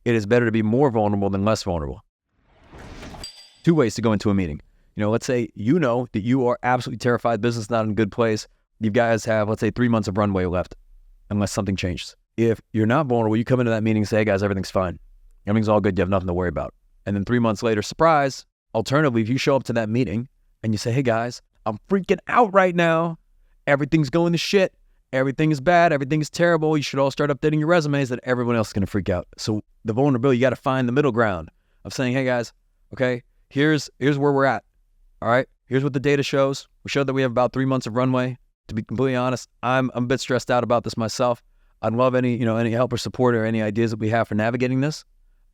it is better to be more vulnerable than less vulnerable. 2 ways to go into a meeting. Let's say you know that you are absolutely terrified, business is not in a good place. You guys have, let's say, 3 months of runway left, unless something changes. If you're not vulnerable, you come into that meeting and say, hey guys, everything's fine. Everything's all good, you have nothing to worry about. And then 3 months later, surprise, alternatively, if you show up to that meeting and you say, hey guys, I'm freaking out right now. Everything's going to shit. Everything is bad. Everything is terrible. You should all start updating your resumes, that everyone else is going to freak out. So the vulnerability, you got to find the middle ground of saying, hey guys, okay, here's where we're at. All right, here's what the data shows. We showed that we have about 3 months of runway. To be completely honest, I'm a bit stressed out about this myself. I'd love any help or support or any ideas that we have for navigating this.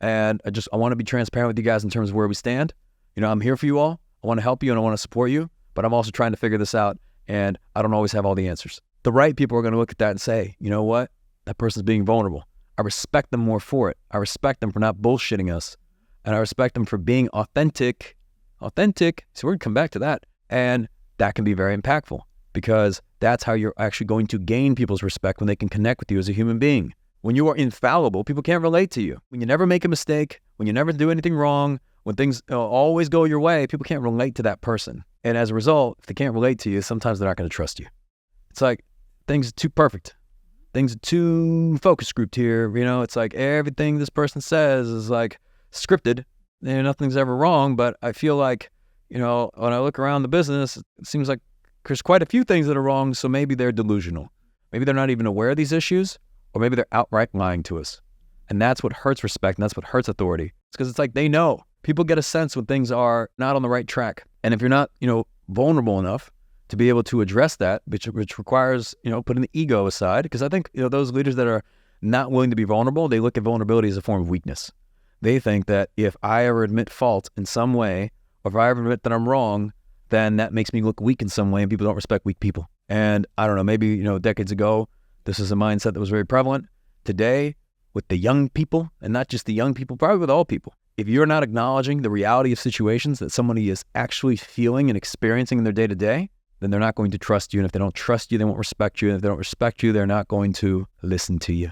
And I want to be transparent with you guys in terms of where we stand. I'm here for you all. I want to help you and I want to support you, but I'm also trying to figure this out and I don't always have all the answers. The right people are going to look at that and say, you know what? That person's being vulnerable. I respect them more for it. I respect them for not bullshitting us. And I respect them for being authentic. Authentic. So we're going to come back to that. And that can be very impactful because that's how you're actually going to gain people's respect when they can connect with you as a human being. When you are infallible, people can't relate to you. When you never make a mistake, when you never do anything wrong, when things always go your way, people can't relate to that person. And as a result, if they can't relate to you, sometimes they're not going to trust you. It's like things are too perfect. Things are too focus grouped here. It's like everything this person says is like scripted. Nothing's ever wrong, but I feel like, when I look around the business, it seems like there's quite a few things that are wrong, so maybe they're delusional. Maybe they're not even aware of these issues, or maybe they're outright lying to us. And that's what hurts respect, and that's what hurts authority. It's because it's like they know. People get a sense when things are not on the right track. And if you're not, vulnerable enough to be able to address that, which requires, putting the ego aside, because I think, those leaders that are not willing to be vulnerable, they look at vulnerability as a form of weakness. They think that if I ever admit fault in some way, or if I ever admit that I'm wrong, then that makes me look weak in some way, and people don't respect weak people. And I don't know, maybe, decades ago, this is a mindset that was very prevalent. Today, with the young people, and not just the young people, probably with all people, if you're not acknowledging the reality of situations that somebody is actually feeling and experiencing in their day-to-day, then they're not going to trust you. And if they don't trust you, they won't respect you. And if they don't respect you, they're not going to listen to you.